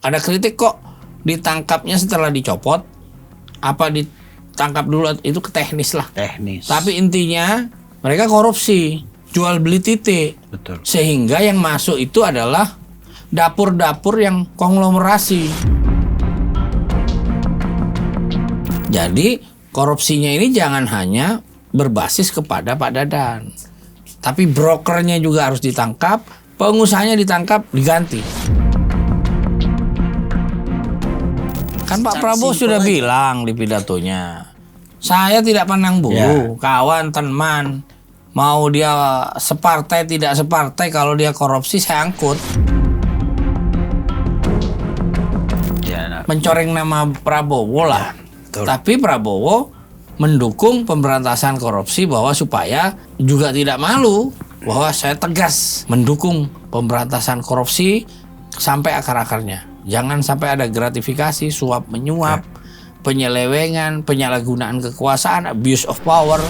ada kritik kok ditangkapnya setelah dicopot. Apa ditangkap dulu itu teknis lah. Teknis. Tapi intinya mereka korupsi, jual beli titik. Betul. Sehingga yang masuk itu adalah dapur-dapur yang konglomerasi. Jadi korupsinya ini jangan hanya berbasis kepada Pak Dadan. Tapi brokernya juga harus ditangkap, pengusahanya ditangkap, diganti. Kan Pak Prabowo sudah bilang di pidatonya, saya tidak pandang bulu, kawan, teman, mau dia separtai tidak separtai, kalau dia korupsi saya angkut. Mencoreng nama Prabowo lah. Tapi Prabowo mendukung pemberantasan korupsi bahwa supaya juga tidak malu bahwa saya tegas mendukung pemberantasan korupsi sampai akar-akarnya. Jangan sampai ada gratifikasi, suap menyuap, penyelewengan, penyalahgunaan kekuasaan, abuse of power.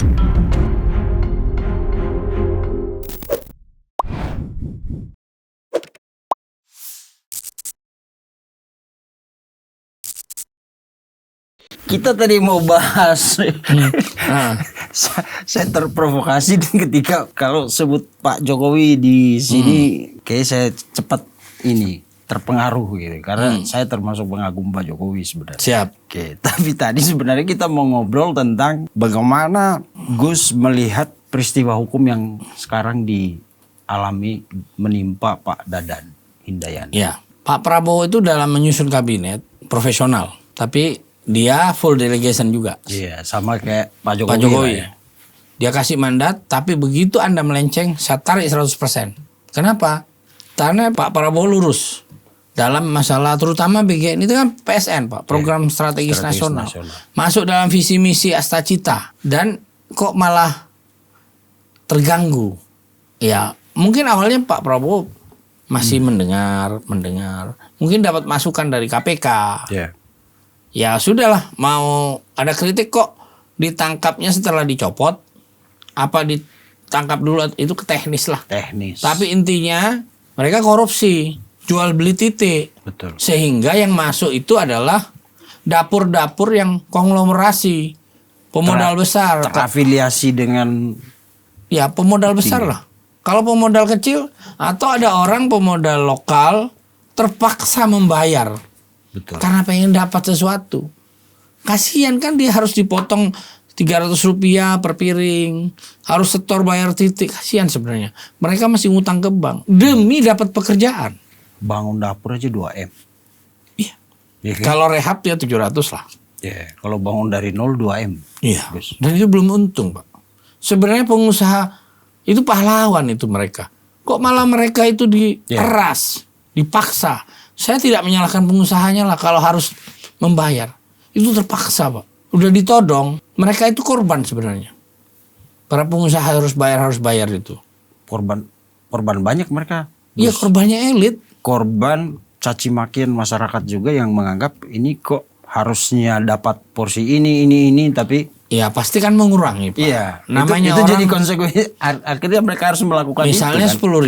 Kita tadi mau bahas, saya terprovokasi ketika kalau sebut Pak Jokowi di sini, kayak saya cepat ini terpengaruh gitu, karena saya termasuk pengagum Pak Jokowi sebenarnya. Siap. Oke, tapi tadi sebenarnya kita mau ngobrol tentang bagaimana Gus melihat peristiwa hukum yang sekarang dialami menimpa Pak Dadan Hindayani. Ya, Pak Prabowo itu dalam menyusun kabinet profesional, tapi dia full delegation juga. Iya, sama kayak Pak Jokowi. Pak Jokowi. Ya. Dia kasih mandat, tapi begitu Anda melenceng, saya tarik 100%. Kenapa? Karena Pak Prabowo lurus dalam masalah terutama BGN itu kan PSN, Pak, program strategis nasional. Masuk dalam visi misi Astacita dan kok malah terganggu. Ya, mungkin awalnya Pak Prabowo masih mendengar. Mungkin dapat masukan dari KPK. Yeah. Ya sudahlah, mau ada kritik kok ditangkapnya setelah dicopot. Apa ditangkap dulu itu teknis lah. Teknis. Tapi intinya mereka korupsi, jual beli titik. Betul. Sehingga yang masuk itu adalah dapur-dapur yang konglomerasi, pemodal besar. Terafiliasi dengan ya pemodal besar lah. Kalau pemodal kecil atau ada orang pemodal lokal terpaksa membayar. Betul. Karena pengen dapat sesuatu. Kasihan kan dia harus dipotong 300 rupiah per piring. Harus setor bayar titik. Kasihan sebenarnya. Mereka masih ngutang ke bank. Demi dapat pekerjaan. Bangun dapur aja 2M. Iya. Ya, kan? Kalau rehab dia 700 lah. Ya, kalau bangun dari 0 2M. Iya. Dan itu belum untung, Pak. Sebenarnya pengusaha itu pahlawan itu mereka. Kok malah mereka itu diperas, dipaksa. Saya tidak menyalahkan pengusahanya lah kalau harus membayar. Itu terpaksa, Pak. Udah ditodong. Mereka itu korban sebenarnya. Para pengusaha harus bayar itu. Korban banyak mereka. Iya, korbannya elit. Korban caci makian masyarakat juga yang menganggap ini kok harusnya dapat porsi ini tapi ya pasti kan mengurangi, Pak. Iya, namanya itu orang, jadi konsekuensi. Akhirnya mereka harus melakukan misalnya itu, kan?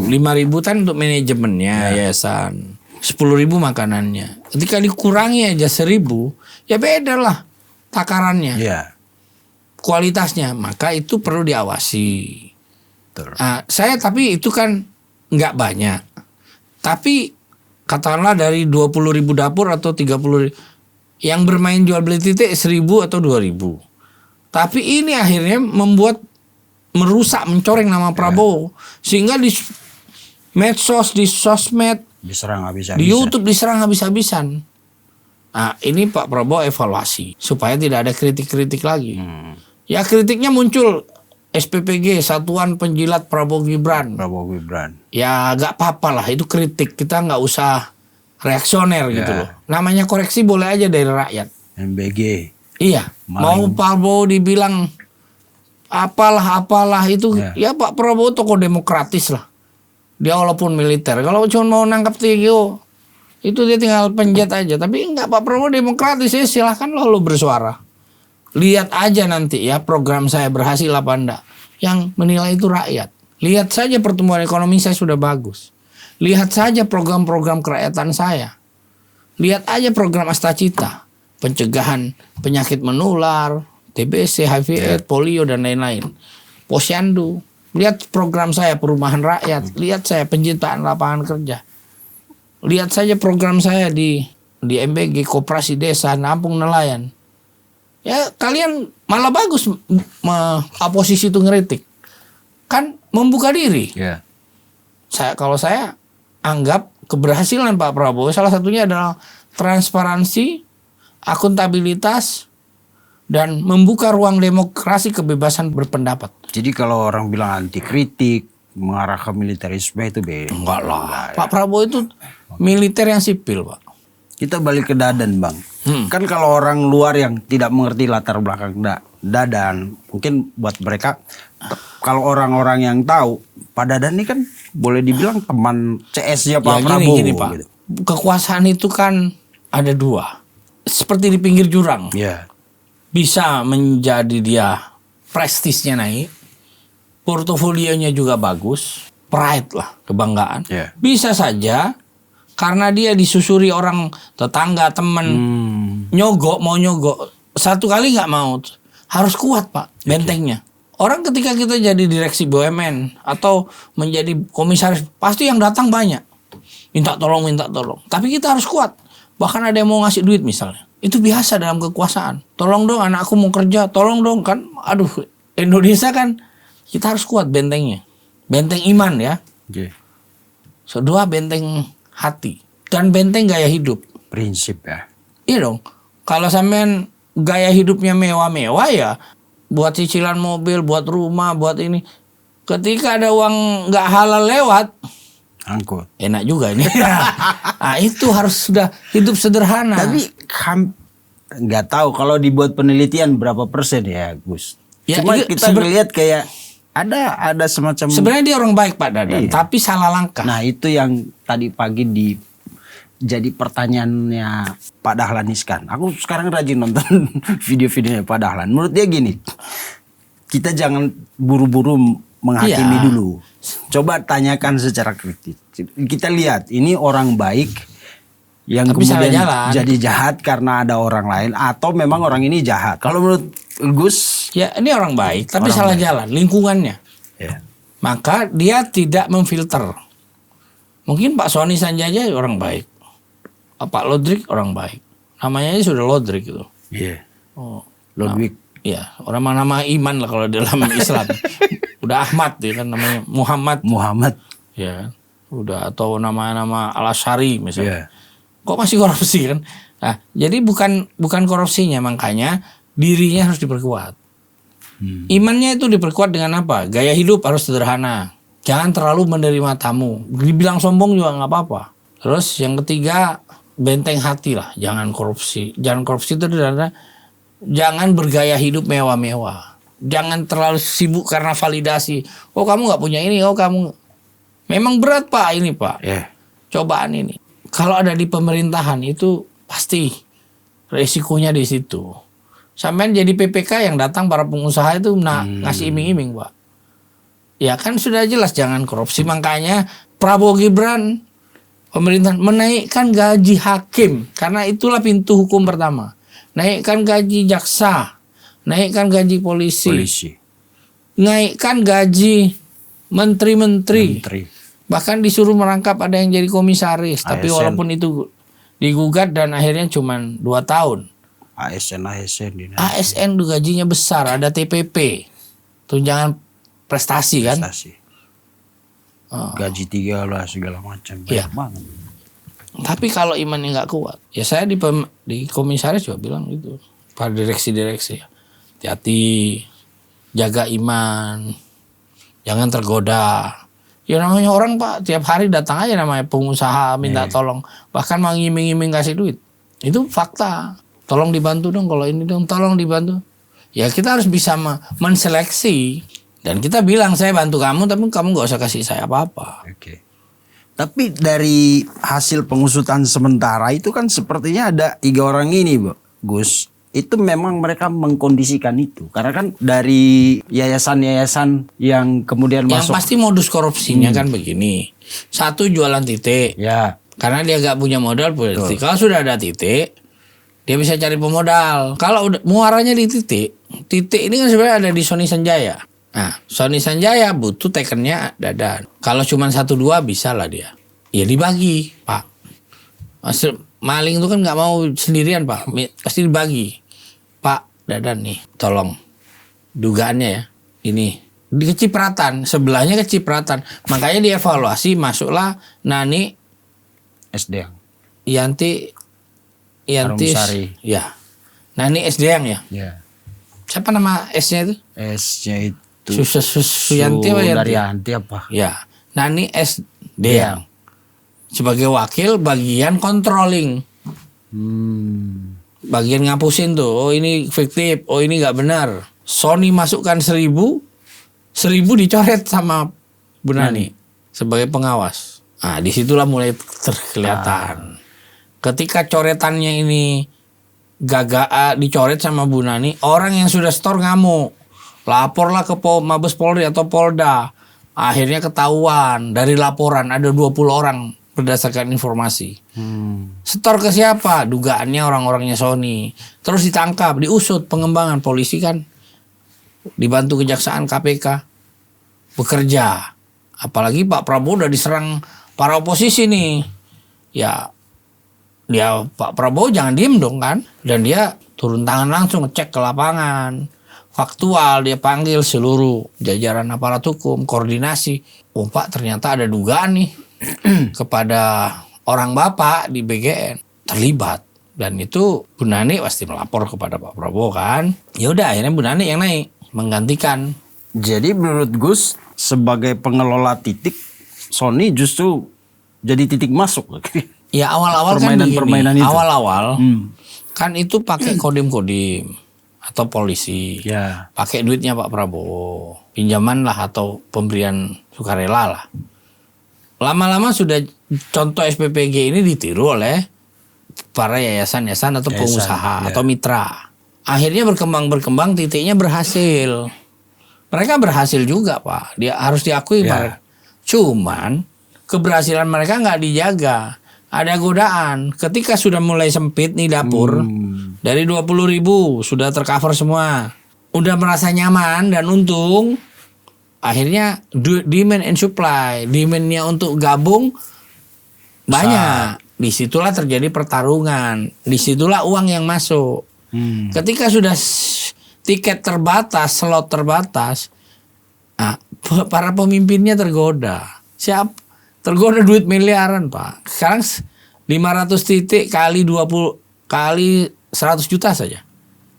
10.000, 5.000 kan untuk manajemennya yayasan, 10.000 makanannya. Ketika dikurangi aja 1.000, ya beda lah takarannya, kualitasnya. Maka itu perlu diawasi. Saya tapi itu kan nggak banyak. Tapi katakanlah dari 20.000 dapur atau 30.000 yang bermain jual beli titik 1.000 atau 2.000. Tapi ini akhirnya merusak, mencoreng nama Prabowo. Sehingga di medsos, di sosmed, diserang habis-habisan. di YouTube diserang habis-habisan. Nah, ini Pak Prabowo evaluasi supaya tidak ada kritik-kritik lagi. Ya kritiknya muncul SPPG, Satuan Penjilat Prabowo Gibran. Ya gak apa-apa lah, itu kritik. Kita gak usah reaksioner gitu loh. Namanya koreksi boleh aja dari rakyat. MBG. Iya. Mau Prabowo dibilang apalah itu ya Pak Prabowo tokoh demokratis lah. Dia walaupun militer. Kalau cuma mau nangkap TGO itu dia tinggal penjet aja. Tapi enggak, Pak Prabowo demokratis ya, silahkan lo bersuara. Lihat aja nanti ya program saya berhasil apa enggak. Yang menilai itu rakyat. Lihat saja pertumbuhan ekonomi saya sudah bagus. Lihat saja program-program kerakyatan saya. Lihat aja program Astacita, pencegahan penyakit menular, TBC, HIV/AIDS, polio dan lain-lain. Posyandu, lihat program saya perumahan rakyat, lihat saya penciptaan lapangan kerja. Lihat saja program saya di MBG, Koperasi Desa, Nampung Nelayan. Ya kalian malah bagus oposisi itu ngeritik. Kan membuka diri. Yeah. Kalau saya anggap keberhasilan Pak Prabowo salah satunya adalah transparansi, akuntabilitas, dan membuka ruang demokrasi kebebasan berpendapat. Jadi kalau orang bilang anti kritik, mengarah ke militerisme itu beda. Enggak lah. Pak Prabowo itu militer yang sipil, Pak. Kita balik ke Dadan, Bang. Kan kalau orang luar yang tidak mengerti latar belakang Dadan, mungkin buat mereka, kalau orang-orang yang tahu, Pak Dadan ini kan boleh dibilang teman CS-nya Pak Prabowo. Gini, Pak. Gitu. Kekuasaan itu kan ada dua. Seperti di pinggir jurang. Yeah. Bisa menjadi dia prestisnya naik, portofolionya juga bagus, pride lah, kebanggaan. Yeah. Bisa saja karena dia disusuri orang tetangga, teman, nyogok, satu kali nggak mau, harus kuat Pak bentengnya. Orang ketika kita jadi direksi BUMN atau menjadi komisaris, pasti yang datang banyak, minta tolong. Tapi kita harus kuat. Bahkan ada yang mau ngasih duit misalnya. Itu biasa dalam kekuasaan. Tolong dong anakku mau kerja, tolong dong kan. Aduh, Indonesia kan kita harus kuat bentengnya. Benteng iman ya. Okay. Kedua benteng hati dan benteng gaya hidup. Prinsip ya. Iya dong. Kalau sampean gaya hidupnya mewah-mewah ya, buat cicilan mobil, buat rumah, buat ini. Ketika ada uang nggak halal lewat, angkut. Enak juga ini. Nah, itu harus sudah hidup sederhana. Tapi nggak tahu kalau dibuat penelitian berapa persen ya Gus. Ya, cuma kita lihat kayak ada semacam. Sebenarnya dia orang baik Pak Dadan, iya. Tapi salah langkah. Nah itu yang tadi pagi jadi pertanyaannya Pak Dahlan Iskan. Aku sekarang rajin nonton video-videonya Pak Dahlan. Menurut dia gini, kita jangan buru-buru menghakimi dulu. Coba tanyakan secara kritis. Kita lihat ini orang baik yang tapi kemudian jadi jahat karena ada orang lain atau memang orang ini jahat. Kalau menurut Gus, ya ini orang baik tapi salah jalan lingkungannya. Yeah. Maka dia tidak memfilter. Mungkin Pak Sony Sanjaja orang baik. Pak Lodrik orang baik. Namanya aja sudah Lodrik itu. Iya. Yeah. Oh, Lodrik. Iya, orang nama iman lah kalau dalam Islam. Udah Ahmad ya kan namanya Muhammad. Ya. Udah atau nama-nama Al-Asy'ari misalnya. Yeah. Kok masih korupsi kan? Nah, jadi bukan korupsinya, makanya dirinya harus diperkuat. Imannya itu diperkuat dengan apa? Gaya hidup harus sederhana. Jangan terlalu menerima tamu. Dibilang sombong juga nggak apa-apa. Terus yang ketiga, benteng hati lah. Jangan korupsi. Jangan korupsi itu adalah jangan bergaya hidup mewah-mewah. Jangan terlalu sibuk karena validasi. Oh kamu nggak punya ini. Oh kamu memang berat Pak ini Pak. Yeah. Cobaan ini. Kalau ada di pemerintahan itu pasti resikonya di situ. Sampai jadi PPK yang datang para pengusaha itu ngasih iming-iming Pak. Ya kan sudah jelas jangan korupsi. Makanya Prabowo Gibran pemerintahan menaikkan gaji hakim. Karena itulah pintu hukum pertama. Naikkan gaji jaksa. Naikkan gaji polisi. Naikkan gaji menteri-menteri. Bahkan disuruh merangkap ada yang jadi komisaris. ASN. Tapi walaupun itu digugat dan akhirnya cuma 2 tahun. ASN itu gajinya besar. Ada TPP. Tunjangan prestasi kan. Gaji 3 lah segala macam. Iya. Banget. Tapi kalau imannya nggak kuat. Ya saya di komisaris juga bilang gitu. Pada direksi-direksi. Hati-hati. Jaga iman. Jangan tergoda. Ya namanya orang Pak, tiap hari datang aja namanya pengusaha minta tolong. Bahkan mau ngiming-ngiming kasih duit. Itu fakta. Tolong dibantu dong kalau ini dong, tolong dibantu. Ya kita harus bisa menseleksi. Dan kita bilang saya bantu kamu, tapi kamu gak usah kasih saya apa-apa. Oke. Tapi dari hasil pengusutan sementara itu kan sepertinya ada 3 orang ini Gus. Itu memang mereka mengkondisikan itu. Karena kan dari yayasan-yayasan yang kemudian masuk. Yang pasti modus korupsinya kan begini. 1 jualan titik. Ya. Karena dia gak punya modal politik. Kalau sudah ada titik, dia bisa cari pemodal. Kalau udah muaranya di titik ini kan sebenarnya ada di Sony Sanjaya. Nah, Sony Sanjaya butuh tekennya Dadan. Kalau cuma 1-2 bisa lah dia. Ya dibagi, Pak. Maling itu kan nggak mau sendirian, Pak. Pasti dibagi. Pak Dadan nih, tolong. Dugaannya ya, ini. Di kecipratan, sebelahnya kecipratan. Makanya dievaluasi, masuklah Nani SD Yanti Arumsari. Ya. Nani SD yang ya. Ya. Siapa nama S-nya itu? S-nya itu Suyanti apa Yanti? Yanti apa? Ya. Nani SD yang sebagai wakil bagian controlling. Bagian ngapusin tuh. Oh ini fiktif, oh ini nggak benar. Sony masukkan 1.000 dicoret sama Bu Nani sebagai pengawas. Nah, disitulah mulai terkelihatan. Ketika coretannya ini gagak dicoret sama Bu Nani, orang yang sudah store ngamuk. Laporlah ke Mabes Polri atau Polda. Akhirnya ketahuan dari laporan ada 20 orang berdasarkan informasi. Setor ke siapa? Dugaannya orang-orangnya Sony. Terus ditangkap, diusut pengembangan. Polisi kan dibantu kejaksaan KPK bekerja. Apalagi Pak Prabowo udah diserang para oposisi nih. Ya dia Pak Prabowo jangan diem dong kan. Dan dia turun tangan langsung ngecek ke lapangan. Faktual, dia panggil seluruh jajaran aparat hukum, koordinasi. Oh Pak ternyata ada dugaan nih kepada orang Bapak di BGN terlibat. Dan itu Bu Nani pasti melapor kepada Pak Prabowo kan. Ya udah akhirnya Bu Nani yang naik menggantikan. Jadi menurut Gus sebagai pengelola titik, Sony justru jadi titik masuk. Ya awal-awal kan permainan begini. itu. Awal-awal kan itu pakai kodim-kodim atau polisi. Ya. Pakai duitnya Pak Prabowo. Pinjaman lah atau pemberian sukarela lah. Lama-lama sudah contoh SPPG ini ditiru oleh para yayasan-yayasan atau pengusaha atau mitra. Akhirnya berkembang titiknya berhasil. Mereka berhasil juga Pak. Dia harus diakui mereka. Cuman keberhasilan mereka nggak dijaga. Ada godaan. Ketika sudah mulai sempit nih dapur, dari 20.000 sudah tercover semua. Udah merasa nyaman dan untung. Akhirnya demand and supply. Demandnya untuk gabung banyak. Disitulah terjadi pertarungan. Disitulah uang yang masuk. Ketika sudah tiket terbatas, slot terbatas, para pemimpinnya tergoda. Tergoda duit miliaran Pak. Sekarang 500 titik kali 20 kali 100 juta saja.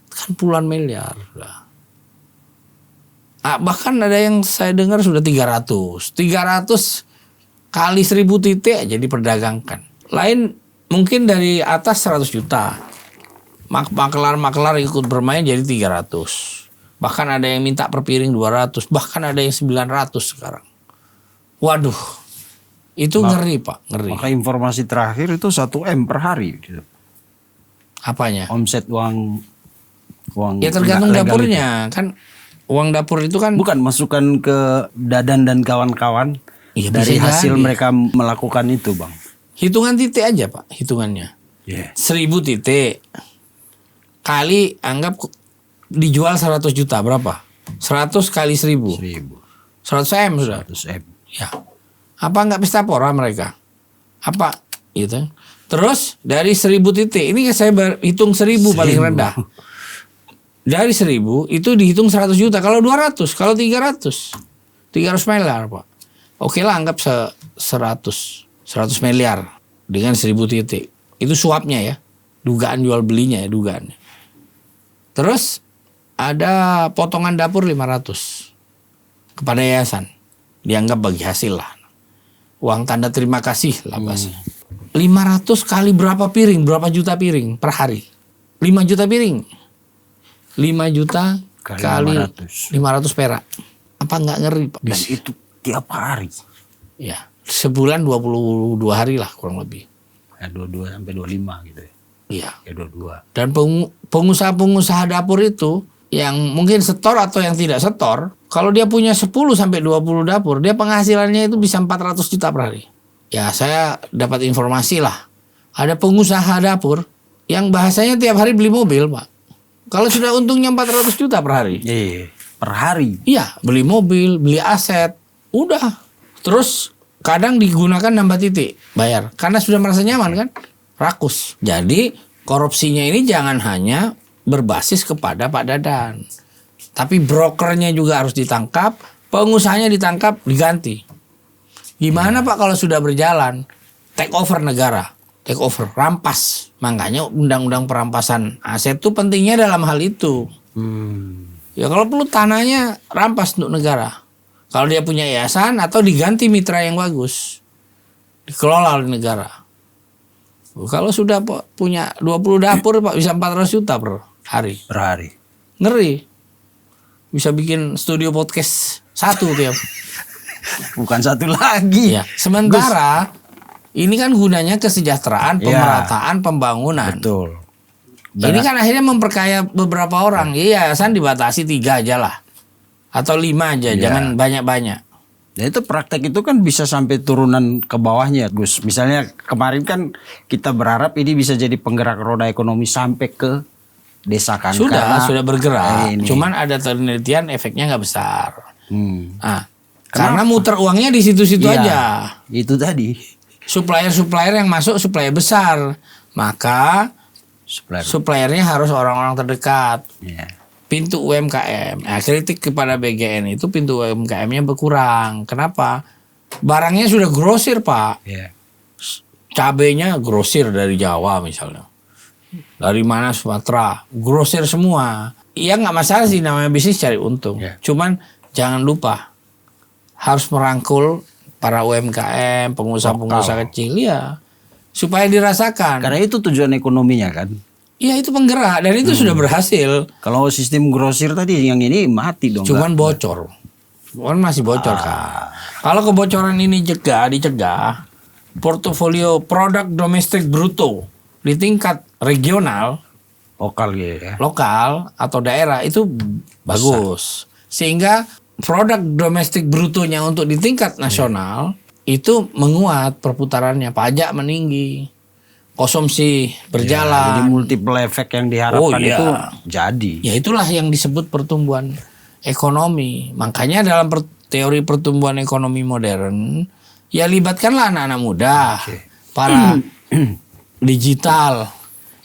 Kan puluhan miliar. Bahkan ada yang saya dengar sudah 300. 300 kali 1.000 titik aja diperdagangkan. Lain mungkin dari atas 100 juta. Makelar ikut bermain jadi 300. Bahkan ada yang minta per piring 200. Bahkan ada yang 900 sekarang. Waduh. Itu ngeri Pak, ngeri. Maka informasi terakhir itu 1 M per hari. Apanya? Omset uang ya tergantung dapurnya. Kan uang dapur itu kan bukan masukan ke Dadan dan kawan-kawan dari hasil mereka melakukan itu Bang. Hitungan titik aja Pak, hitungannya. 1.000 titik. Kali anggap dijual 100 juta berapa? 100 kali 1.000. 100 M sudah. 100 M. Ya. Apa enggak pesta pora mereka? Apa gitu. Terus dari 1.000 titik, ini saya hitung 1.000 paling rendah. Dari 1.000 itu dihitung 100 juta. Kalau 200, kalau 300 miliar Pak. Oke lah anggap 100 miliar dengan 1.000 titik. Itu suapnya ya. Dugaan jual belinya ya dugaannya. Terus ada potongan dapur 500 kepada yayasan. Dianggap bagi hasil lah. Uang tanda terima kasih lah bahasanya. 500 kali berapa piring, berapa juta piring per hari? 5 juta piring. 5 juta kali 500 perak. Apa enggak ngeri Pak? Dan itu tiap hari. Ya, sebulan 22 hari lah kurang lebih. Ya 22 sampai 25 gitu ya. Iya. Ya 22. Dan pengusaha-pengusaha dapur itu yang mungkin setor atau yang tidak setor, kalau dia punya 10 sampai 20 dapur, dia penghasilannya itu bisa 400 juta per hari. ya saya dapat informasi lah. Ada pengusaha dapur yang bahasanya tiap hari beli mobil, Pak. Kalau sudah untungnya 400 juta per hari. Iya, per hari. Iya, beli mobil, beli aset, udah. Terus kadang digunakan nambah titik, bayar. Karena sudah merasa nyaman kan, rakus. Jadi korupsinya ini jangan hanya berbasis kepada Pak Dadan. Tapi brokernya juga harus ditangkap, pengusahanya ditangkap, diganti. Gimana Pak kalau sudah berjalan? Take over negara. Take over, rampas. Makanya undang-undang perampasan aset itu pentingnya dalam hal itu. Ya kalau perlu tanahnya rampas untuk negara. Kalau dia punya yayasan atau diganti mitra yang bagus. Dikelola oleh negara. Kalau sudah punya 20 dapur Pak bisa 400 juta per hari. Per hari. Ngeri. Bisa bikin studio podcast 1 tiap. Bukan 1 lagi. Ya. Sementara ini kan gunanya kesejahteraan, pemerataan, pembangunan. Betul. Ini kan akhirnya memperkaya beberapa orang. Yayasan dibatasi 3 aja lah. Atau 5 aja, jangan banyak-banyak. Ya itu praktek itu kan bisa sampai turunan ke bawahnya, Gus. Misalnya kemarin kan kita berharap ini bisa jadi penggerak roda ekonomi sampai ke desa kan. Sudah bergerak. Cuman ada penelitian efeknya nggak besar. Nah, karena muter uangnya di situ-situ aja. Itu tadi. Supplier yang masuk supplier besar, maka suppliernya harus orang-orang terdekat. Pintu UMKM. Nah, kritik kepada BGN itu pintu UMKM-nya berkurang. Kenapa? Barangnya sudah grosir, Pak. Cabenya grosir dari Jawa misalnya. Dari mana Sumatera, grosir semua. Iya nggak masalah sih, namanya bisnis cari untung. Cuman jangan lupa harus merangkul para UMKM, pengusaha-pengusaha kecil ya, supaya dirasakan. Karena itu tujuan ekonominya kan. Iya itu penggerak dan itu sudah berhasil. Kalau sistem grosir tadi yang ini mati dong. Cuman bocor. Cuman masih bocor kan. Kalau kebocoran ini dicegah, portofolio produk domestik bruto di tingkat regional, lokal atau daerah itu bagus. Sehingga produk domestik brutonya untuk di tingkat nasional itu menguat perputarannya, pajak meninggi. Konsumsi berjalan. Jadi multiple effect yang diharapkan itu jadi. Ya itulah yang disebut pertumbuhan ekonomi. Makanya dalam teori pertumbuhan ekonomi modern, ya libatkanlah anak-anak muda, para digital,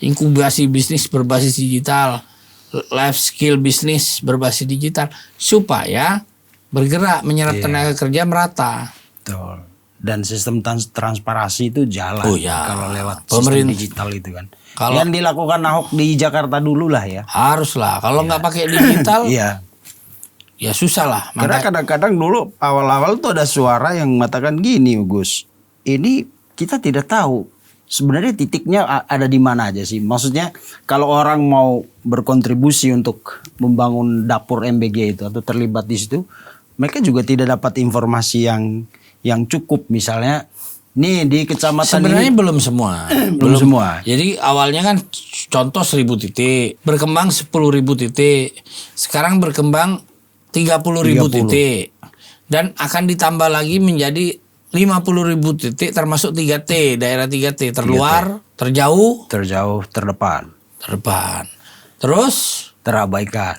inkubasi bisnis berbasis digital, life skill bisnis berbasis digital, supaya bergerak menyerap tenaga kerja merata. Betul. Dan sistem transparansi itu jalan kalau lewat sistem digital itu kan. Kalau yang dilakukan Ahok di Jakarta dulu lah ya. Haruslah. Kalau nggak pakai digital, ya susah lah. Karena kadang-kadang dulu awal-awal tuh ada suara yang mengatakan gini, Gus. Ini kita tidak tahu sebenarnya titiknya ada di mana aja sih. Maksudnya kalau orang mau berkontribusi untuk membangun dapur MBG itu atau terlibat di situ, mereka juga tidak dapat informasi yang cukup. Misalnya nih di kecamatan sebenarnya ini, belum semua. belum semua. Jadi awalnya kan contoh 1000 titik, berkembang 10.000 titik, sekarang berkembang 30.000 titik, dan akan ditambah lagi menjadi 50.000 titik termasuk 3T, daerah 3T, terluar, 3T. terjauh, terdepan, terus terabaikan.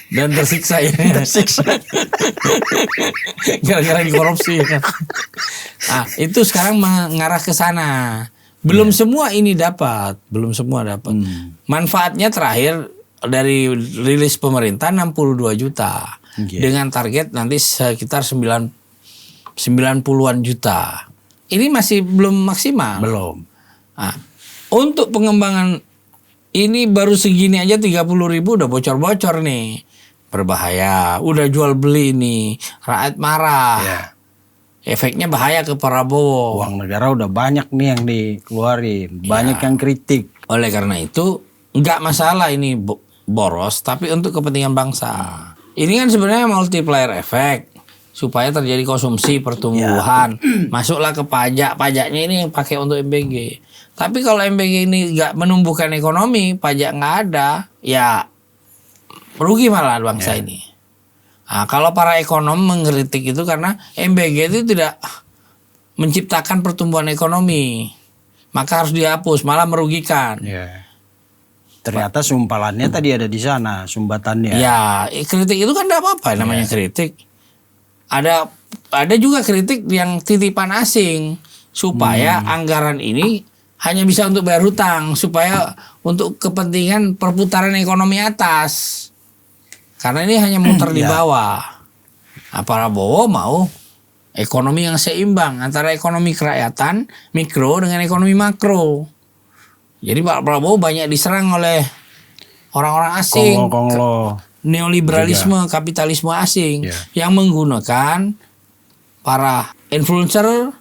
Dan tersiksa ya. Gara-gara dikorupsi kan. Nah, itu sekarang mengarah ke sana. Belum semua ini dapat, Manfaatnya terakhir dari rilis pemerintah 62 juta. Dengan target nanti sekitar 90-an juta. Ini masih belum maksimal. Belum. Nah, untuk pengembangan ini baru segini aja 30.000 udah bocor-bocor nih. Berbahaya. Udah jual beli nih. Rakyat marah. Efeknya bahaya ke Prabowo. Uang negara udah banyak nih yang dikeluarin. Banyak yang kritik. Oleh karena itu nggak masalah ini boros. Tapi untuk kepentingan bangsa. Ini kan sebenarnya multiplier effect. Supaya terjadi konsumsi, pertumbuhan. Masuklah ke pajak. Pajaknya ini yang pakai untuk MBG. Tapi kalau MBG ini nggak menumbuhkan ekonomi, pajak nggak ada, ya rugi malah bangsa ini. Nah, kalau para ekonom mengkritik itu karena MBG itu tidak menciptakan pertumbuhan ekonomi. Maka harus dihapus, malah merugikan. Ternyata sumpalannya tadi ada di sana, sumbatannya. Ya, kritik itu kan tidak apa-apa namanya kritik. Ada juga kritik yang titipan asing supaya anggaran ini hanya bisa untuk bayar hutang, supaya untuk kepentingan perputaran ekonomi atas. Karena ini hanya muter di bawah. Nah, Prabowo mau ekonomi yang seimbang antara ekonomi kerakyatan mikro dengan ekonomi makro. Jadi Pak Prabowo banyak diserang oleh orang-orang asing, neoliberalisme, kapitalisme asing yang menggunakan para influencer,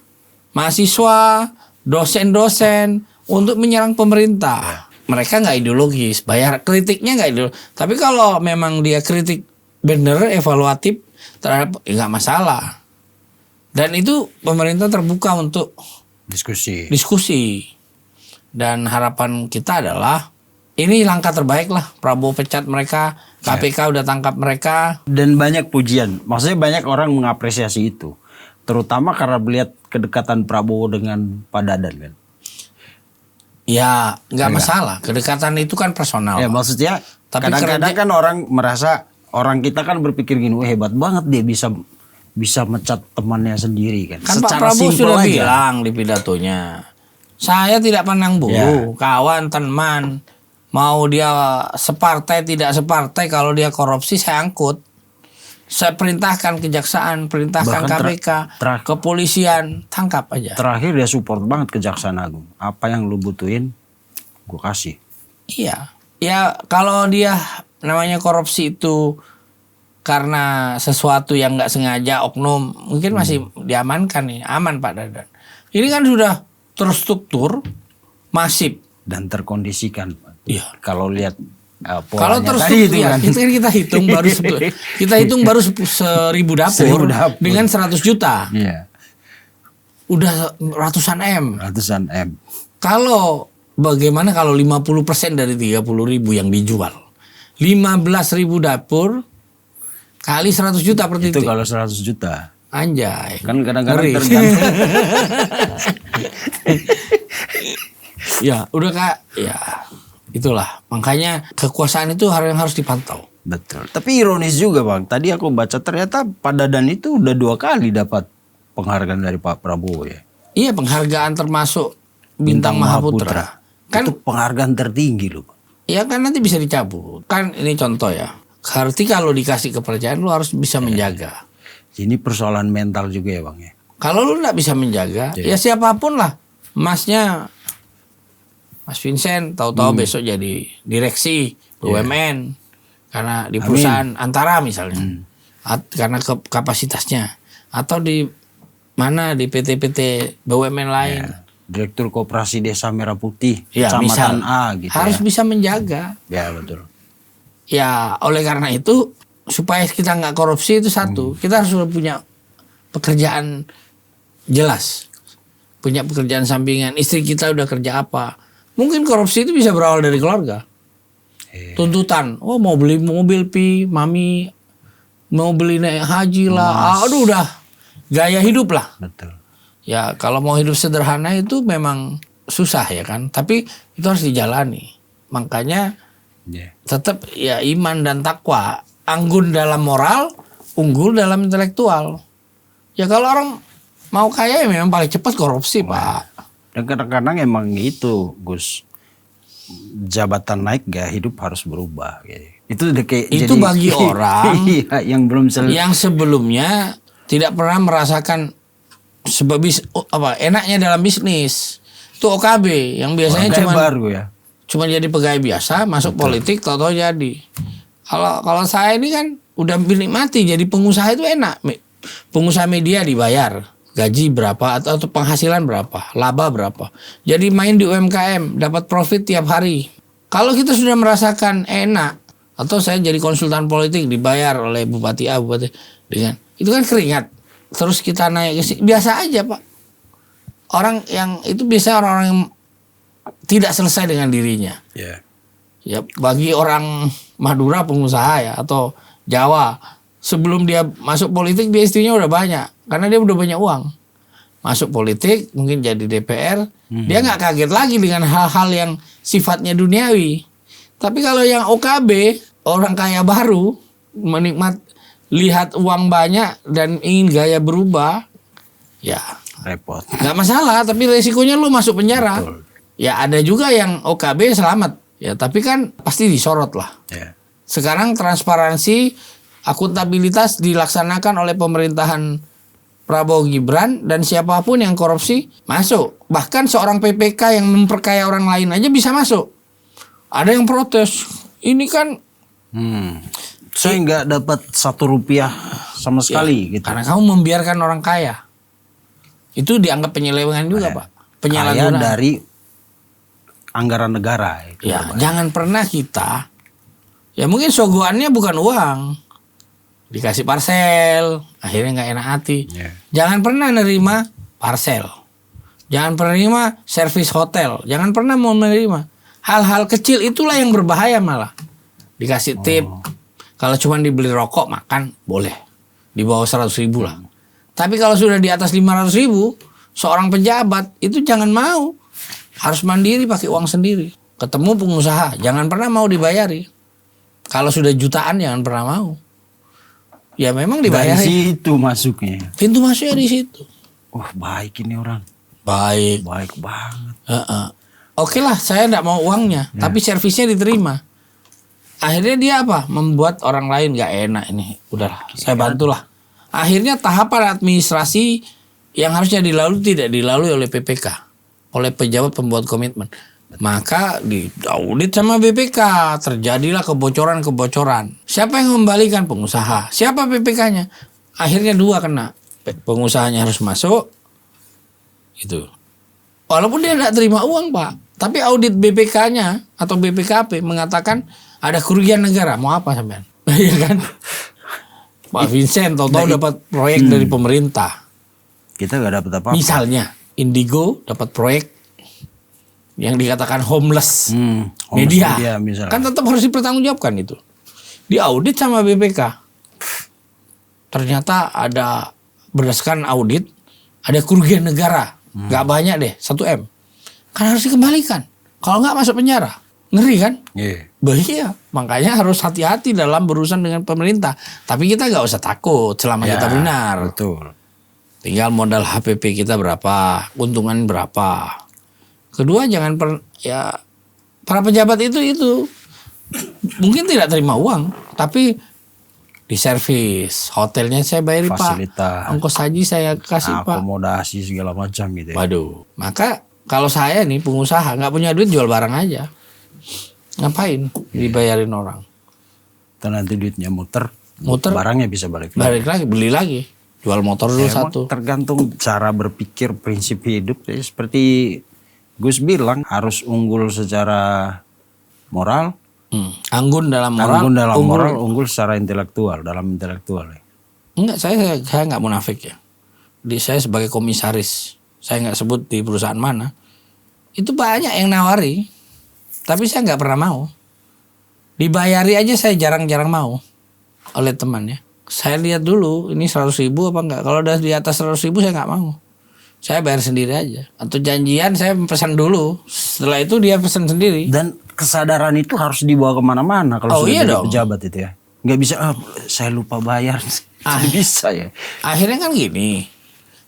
mahasiswa, dosen-dosen untuk menyerang pemerintah. Mereka nggak ideologis, bayar kritiknya nggak ideologis. Tapi kalau memang dia kritik bener, evaluatif terhadap, nggak masalah. Dan itu pemerintah terbuka untuk diskusi. Dan harapan kita adalah ini langkah terbaik lah. Prabowo pecat mereka, KPK udah tangkap mereka. Dan banyak pujian, maksudnya banyak orang mengapresiasi itu. Terutama karena melihat kedekatan Prabowo dengan Pak Dadan kan. Ya nggak masalah, kedekatan itu kan personal. Ya maksudnya kadang-kadang kan orang merasa, orang kita kan berpikir gini, hebat banget dia bisa mecat temannya sendiri kan. Kan Pak Prabowo sudah bilang di pidatonya, saya tidak pandang bulu, kawan, teman, mau dia separtai tidak separtai, kalau dia korupsi saya angkut. Saya perintahkan kejaksaan, perintahkan KPK, kepolisian, tangkap aja. Terakhir dia support banget Kejaksaan Agung. Apa yang lu butuhin, gue kasih. Iya. Ya kalau dia namanya korupsi itu karena sesuatu yang nggak sengaja, oknum, mungkin masih diamankan nih, aman Pak Dadan. Ini kan sudah terstruktur, masif. Dan terkondisikan. Iya. Kalau lihat kalau terus kita hitung baru 1.000 dapur dengan 100 juta. Iya. Udah ratusan M. Kalau bagaimana kalau 50% dari 30.000 yang dijual? 15.000 dapur kali 100 juta per titik. Itu kalau 100 juta. Anjay. Kan kadang-kadang tergantung. Ya, udah Kak. Ya. Itulah, makanya kekuasaan itu harus dipantau. Betul. Tapi ironis juga Bang, tadi aku baca ternyata Pak Dadan itu udah 2 kali dapat penghargaan dari Pak Prabowo ya. Iya, penghargaan termasuk Bintang Mahaputra. Kan itu penghargaan tertinggi loh. Ya kan nanti bisa dicabut. Kan ini contoh ya. Berarti kalau dikasih kepercayaan lu harus bisa menjaga. Ini persoalan mental juga ya Bang ya. Kalau lu nggak bisa menjaga, ya siapapun lah. Mas Vincent tahu-tahu besok jadi direksi BUMN karena di perusahaan Antara misalnya, karena kapasitasnya, atau di mana di PT-PT BUMN lain, Direktur Koperasi Desa Merah Putih, Kecamatan A gitu. Harus bisa menjaga. Ya betul. Ya oleh karena itu supaya kita nggak korupsi itu satu, kita harus punya pekerjaan jelas, punya pekerjaan sampingan. Istri kita udah kerja apa? Mungkin korupsi itu bisa berawal dari keluarga. Tuntutan, mau beli mobil mami mau beli naik haji lah. Aduh udah gaya hidup lah. Betul. Ya kalau mau hidup sederhana itu memang susah ya kan. Tapi itu harus dijalani. Makanya tetap ya iman dan takwa. Anggun dalam moral, unggul dalam intelektual. Ya kalau orang mau kaya ya memang paling cepat korupsi Pak. Dan kadang-kadang emang itu Gus, jabatan naik gak hidup harus berubah gitu. Itu itu bagi orang yang belum yang sebelumnya tidak pernah merasakan enaknya dalam bisnis. Itu OKB yang biasanya cuma jadi pegawai biasa, masuk politik tahu-tahu jadi. Kalau saya ini kan udah menikmati jadi pengusaha itu enak. Pengusaha media dibayar gaji berapa atau penghasilan berapa, laba berapa. Jadi main di UMKM, dapat profit tiap hari. Kalau kita sudah merasakan enak, atau saya jadi konsultan politik dibayar oleh bupati A, bupati dengan itu kan keringat. Terus kita naik ke sini, biasa aja Pak. Orang yang itu biasa orang-orang yang tidak selesai dengan dirinya. Ya bagi orang Madura pengusaha ya atau Jawa, sebelum dia masuk politik dia istrinya udah banyak karena dia udah banyak uang. masuk politik, mungkin jadi DPR, dia nggak kaget lagi dengan hal-hal yang sifatnya duniawi. Tapi kalau yang OKB, orang kaya baru, lihat uang banyak dan ingin gaya berubah, ya repot. nggak masalah, tapi resikonya lu masuk penjara. Betul. Ya ada juga yang OKB selamat, ya tapi kan pasti disorot lah. Ya. Sekarang transparansi, akuntabilitas dilaksanakan oleh pemerintahan Prabowo Gibran, dan siapapun yang korupsi masuk. Bahkan seorang PPK yang memperkaya orang lain aja bisa masuk. Ada yang protes, ini kan saya nggak dapat Rp1 sama sekali gitu. karena kamu membiarkan orang kaya. Itu dianggap penyelewengan juga, Pak. Kaya Penyalahgunaan dari anggaran negara. Itu ya, jangan pernah kita, ya mungkin sogoannya bukan uang, dikasih parcel, akhirnya nggak enak hati. Jangan pernah nerima parcel, jangan pernah nerima servis hotel, jangan pernah mau menerima hal-hal kecil. Itulah yang berbahaya malah. Dikasih tip, kalau cuma dibeli rokok makan boleh, di bawah 100.000 lah. Tapi kalau sudah di atas 500.000, seorang pejabat itu jangan mau, harus mandiri pakai uang sendiri. Ketemu pengusaha, jangan pernah mau dibayari. Kalau sudah jutaan jangan pernah mau. Ya memang dibayar. Dari situ masuknya. Pintu masuknya di situ. Wah, baik ini orang. Baik. Baik banget. Oke lah, saya tidak mau uangnya, tapi servisnya diterima. Akhirnya dia apa? Membuat orang lain gak enak ini. Udahlah, saya bantulah. Akhirnya tahapan administrasi yang harusnya dilalui tidak dilalui oleh PPK, oleh pejabat pembuat komitmen. Maka diaudit sama BPK, terjadilah kebocoran-kebocoran. Siapa yang membalikan? Pengusaha. Siapa PPK-nya? Akhirnya dua kena. Pengusahanya harus masuk, itu. Walaupun dia tidak terima uang, Pak. Tapi audit BPK-nya atau BPKP mengatakan ada kerugian negara. Mau apa sampean? Iya kan? Pak Vincent tahu-tahu dapat proyek dari pemerintah. Kita nggak dapat apa-apa. Misalnya Indigo dapat proyek yang dikatakan homeless, media media misalnya. kan tetap harus dipertanggungjawabkan itu. Diaudit sama BPK. Ternyata ada, berdasarkan audit, ada kerugian negara. Nggak banyak deh, 1 M. Kan harus dikembalikan. Kalau nggak masuk penjara. Ngeri kan? Bahaya. Makanya harus hati-hati dalam berurusan dengan pemerintah. Tapi kita nggak usah takut selama kita benar. Betul. Tinggal modal HPP kita berapa, keuntungan berapa. Kedua, jangan para pejabat itu mungkin tidak terima uang, tapi di servis hotelnya saya bayari, fasilitas, Pak. Ongkos haji saya kasih, Pak. Akomodasi segala macam gitu. Waduh. Maka kalau saya nih pengusaha nggak punya duit, jual barang aja. Ngapain dibayarin orang? Dan nanti duitnya muter, barangnya bisa balik lagi, beli lagi. Jual motor dulu satu. Tergantung cara berpikir, prinsip hidup. Seperti Gus bilang, harus unggul secara moral. Anggun dalam moral. Unggul secara intelektual, dalam intelektual. Enggak, saya nggak munafik ya. Saya sebagai komisaris, saya nggak sebut di perusahaan mana. Itu banyak yang nawari, tapi saya nggak pernah mau. Dibayari aja saya jarang-jarang mau oleh temannya. Saya lihat dulu ini 100.000 apa enggak. Kalau udah di atas 100.000 saya nggak mau. Saya bayar sendiri aja. Atau janjian saya pesan dulu. Setelah itu dia pesan sendiri. Dan kesadaran itu harus dibawa kemana-mana kalau sudah jadi pejabat itu ya. Nggak bisa, saya lupa bayar. Bisa ya. Akhirnya kan gini.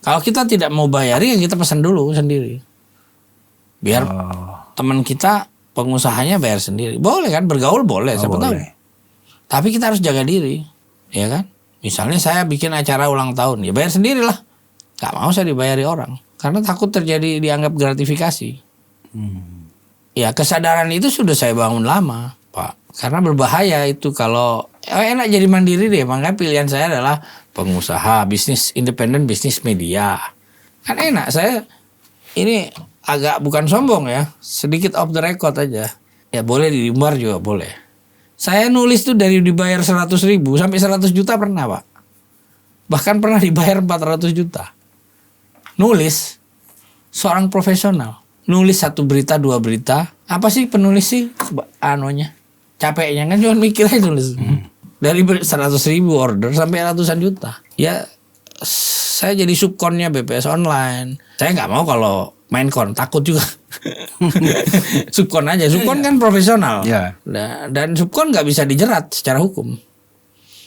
Kalau kita tidak mau bayari, ya kita pesan dulu sendiri. Biar teman kita, pengusahanya bayar sendiri. Boleh kan, bergaul boleh, siapa tahu. Tapi kita harus jaga diri. Ya kan? Misalnya saya bikin acara ulang tahun, ya bayar sendirilah. Gak mau saya dibayari orang. Karena takut terjadi dianggap gratifikasi. Ya kesadaran itu sudah saya bangun lama, Pak. Karena berbahaya itu kalau enak jadi mandiri deh. Makanya pilihan saya adalah pengusaha, bisnis independen, bisnis media. Kan enak, saya ini agak bukan sombong ya. Sedikit off the record aja. Ya boleh di luar juga boleh. Saya nulis tuh dari dibayar 100.000 sampai 100 juta pernah, Pak. Bahkan pernah dibayar 400 juta. Nulis, seorang profesional. Nulis 1 berita, 2 berita. Apa sih penulis sih? Capeknya kan cuma mikir aja nulis. Dari 100.000 order sampai ratusan juta. Ya Saya jadi subkonnya BPS Online. Saya nggak mau kalau main kon, takut juga. Subkon aja. Subkon kan profesional. Ya. Dan subkon nggak bisa dijerat secara hukum.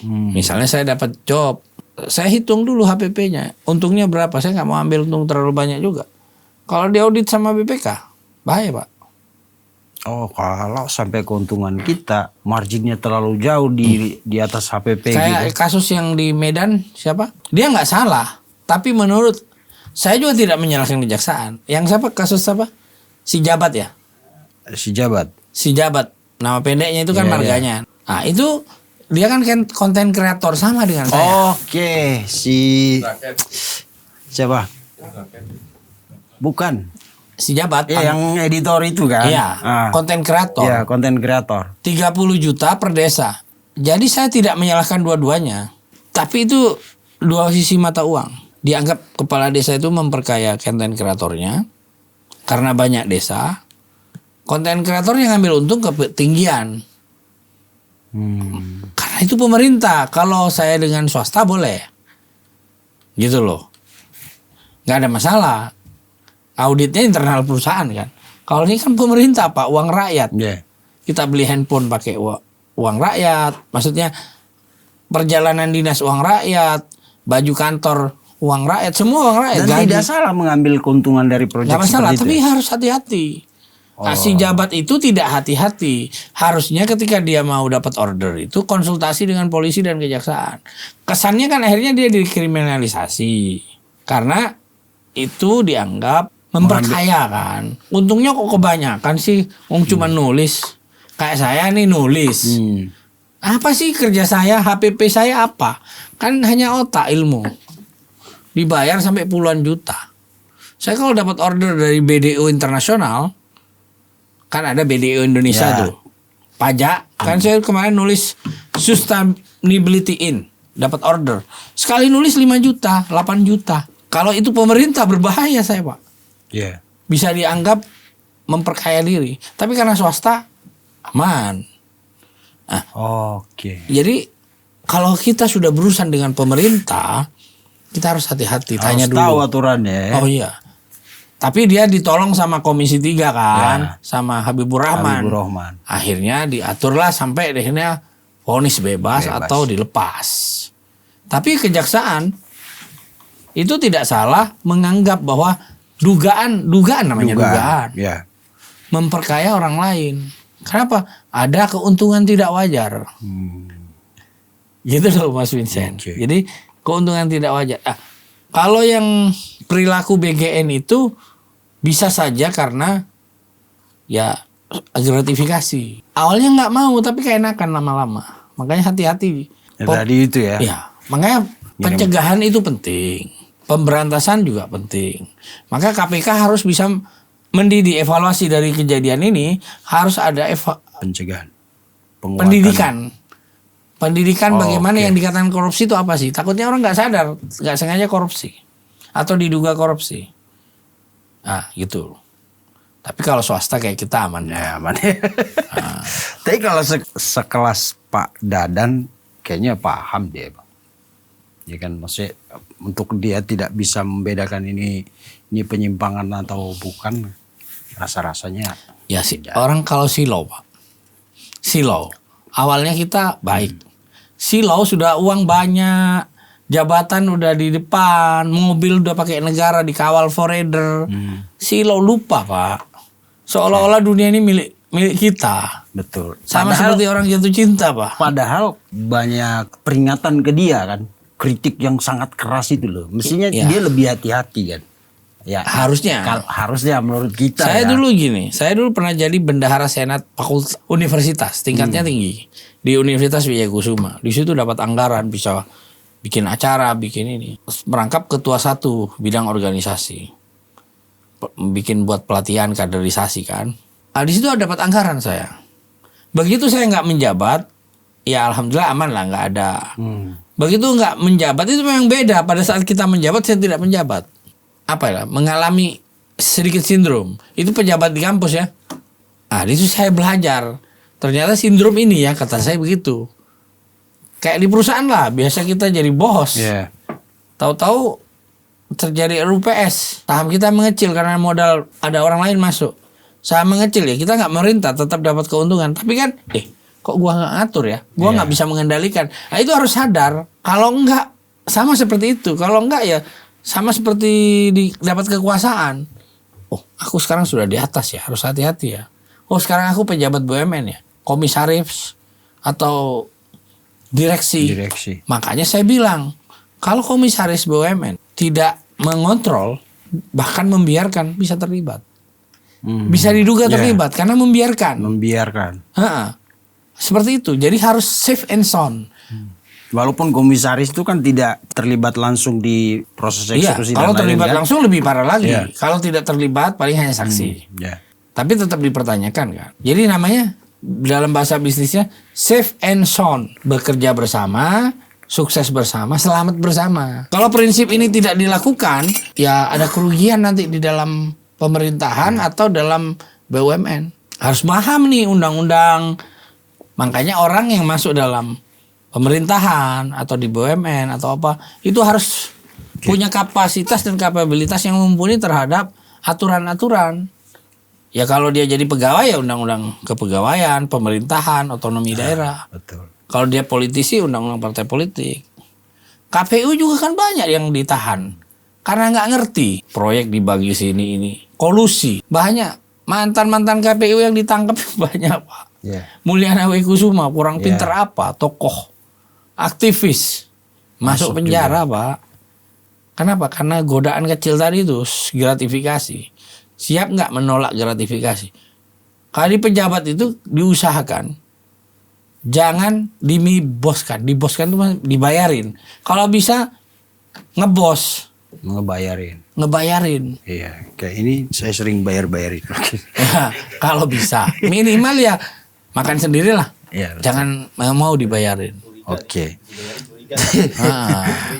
Misalnya saya dapat job, saya hitung dulu HPP-nya. Untungnya berapa? Saya nggak mau ambil untung terlalu banyak juga. Kalau diaudit sama BPK, bahaya Pak. Oh, kalau sampai keuntungan kita marginnya terlalu jauh di atas HPP Kayak gitu. kasus yang di Medan siapa? Dia nggak salah, tapi menurut saya juga tidak menyalahkan kejaksaan. Yang siapa kasus apa? Si Jabat ya? Si Jabat. Si Jabat. Nama pendeknya itu kan marganya. Nah, itu dia kan konten kreator sama dengan saya. Oke, si siapa? Bukan. Si Jabat. Yang editor itu kan? Iya, konten kreator. Iya, konten kreator. 30 juta per desa. Jadi saya tidak menyalahkan dua-duanya. Tapi itu dua sisi mata uang. Dianggap kepala desa itu memperkaya konten kreatornya. Karena banyak desa. Konten kreator yang ngambil untung ketinggian. Karena itu pemerintah. Kalau saya dengan swasta boleh. Gitu loh. Gak ada masalah. Auditnya internal perusahaan kan. Kalau ini kan pemerintah Pak, uang rakyat. Kita beli handphone pakai uang rakyat. Maksudnya perjalanan dinas uang rakyat, baju kantor uang rakyat, semua uang rakyat. Dan tidak salah mengambil keuntungan dari proyek seperti itu. Nggak masalah, tapi ya? harus hati-hati. Si Jabat itu tidak hati-hati. Harusnya ketika dia mau dapat order itu konsultasi dengan polisi dan kejaksaan. Kesannya kan akhirnya dia dikriminalisasi. Karena itu dianggap memperkaya kan. Untungnya kok kebanyakan sih. Cuma nulis. Kayak saya nih nulis. Apa sih kerja saya, HPP saya apa? Kan hanya otak ilmu. Dibayar sampai puluhan juta. Saya kalau dapat order dari BDO internasional, kan ada BDO Indonesia tuh. Pajak, kan saya kemarin nulis sustainability in, dapat order. Sekali nulis 5 juta, 8 juta. Kalau itu pemerintah berbahaya saya Pak. Bisa dianggap memperkaya diri. Tapi karena swasta aman. Nah, jadi kalau kita sudah berurusan dengan pemerintah, kita harus hati-hati. Tanya dulu. Tahu aturannya. Oh iya. Tapi dia ditolong sama Komisi 3 kan, sama Habibur Rahman. Akhirnya diaturlah sampai akhirnya vonis bebas atau dilepas. Tapi kejaksaan itu tidak salah menganggap bahwa dugaan namanya dugaan. Memperkaya orang lain. Kenapa? Ada keuntungan tidak wajar. Gitu loh Mas Vincent. Jadi keuntungan tidak wajar. Kalau yang perilaku BGN itu bisa saja karena ya gratifikasi. Awalnya nggak mau tapi keenakan lama-lama. Makanya hati-hati. Tadi itu ya. Ya, makanya pencegahan itu penting. Pemberantasan juga penting. Maka KPK harus bisa mendidik, evaluasi dari kejadian ini harus ada pencegahan. Pendidikan bagaimana yang dikatakan korupsi itu apa sih? Takutnya orang nggak sadar, nggak sengaja korupsi atau diduga korupsi. Nah, gitu. Tapi kalau swasta kayak kita aman. Ya, aman. Tapi kalau sekelas Pak Dadan kayaknya paham dia, Bang. Ya kan, maksudnya untuk dia tidak bisa membedakan ini penyimpangan atau bukan, rasa-rasanya. Ya sih, orang kalau silau Pak. Silau. Awalnya kita baik. Silau sudah uang banyak, jabatan udah di depan, mobil udah pakai negara dikawal forader. Silau lupa Pak. Seolah-olah dunia ini milik kita. Betul. Sama seperti orang jatuh cinta Pak. Padahal banyak peringatan ke dia kan. Kritik yang sangat keras itu loh. Mestinya dia lebih hati-hati kan. Ya, harusnya menurut kita. Saya dulu pernah jadi bendahara senat fakultas universitas, tingkatnya tinggi di Universitas Wijayakusuma. Di situ dapat anggaran, bisa bikin acara, bikin ini. Merangkap ketua 1 bidang organisasi, bikin buat pelatihan kaderisasi kan. Di situ dapat anggaran saya. Begitu saya nggak menjabat, ya alhamdulillah aman lah, nggak ada. Begitu nggak menjabat itu memang beda. Pada saat kita menjabat, saya tidak menjabat. Apa ya? Mengalami sedikit sindrom. Itu pejabat di kampus ya. Di situ saya belajar. Ternyata sindrom ini ya, kata saya begitu. Kayak di perusahaan lah, biasa kita jadi bos. Tahu-tahu terjadi RUPS, saham kita mengecil karena modal ada orang lain masuk. Saham mengecil ya, kita nggak merintah, tetap dapat keuntungan. Tapi kan, kok gua nggak ngatur ya? Gua nggak bisa mengendalikan. Nah, itu harus sadar. Kalau enggak, sama seperti itu. Kalau enggak ya, sama seperti dapat kekuasaan. Oh, aku sekarang sudah di atas ya, harus hati-hati ya. Oh, sekarang aku pejabat BUMN ya, komisaris atau direksi. Makanya saya bilang, kalau komisaris BUMN tidak mengontrol, bahkan membiarkan, bisa terlibat. Bisa diduga terlibat karena membiarkan. Seperti itu. Jadi harus safe and sound. Walaupun komisaris itu kan tidak terlibat langsung di proses eksekusi. Kalau terlibat langsung lebih parah lagi. Kalau tidak terlibat paling hanya saksi. Tapi tetap dipertanyakan kan. Jadi namanya dalam bahasa bisnisnya safe and sound, bekerja bersama, sukses bersama, selamat bersama. Kalau prinsip ini tidak dilakukan, ya ada kerugian nanti di dalam pemerintahan atau dalam BUMN. Harus paham nih undang-undang. Makanya orang yang masuk dalam pemerintahan atau di BUMN atau apa, itu harus punya kapasitas dan kapabilitas yang mumpuni terhadap aturan-aturan. Ya kalau dia jadi pegawai ya undang-undang kepegawaian, pemerintahan, otonomi daerah. Betul. Kalau dia politisi, undang-undang partai politik. KPU juga kan banyak yang ditahan karena nggak ngerti. Proyek dibagi sini ini, kolusi. Banyak mantan-mantan KPU yang ditangkap banyak, Pak. Mulyana Kusuma kurang pinter apa? Tokoh, aktivis masuk penjara juga, Pak. Kenapa? Karena godaan kecil tadi itu gratifikasi. Siap nggak menolak gratifikasi? Kalau di pejabat itu diusahakan jangan diboskan. Diboskan itu dibayarin. Kalau bisa ngebayarin. Iya, kayak ini saya sering bayar-bayarin. Kalau bisa, minimal ya makan sendirilah. Ya, jangan mau dibayarin. Oke.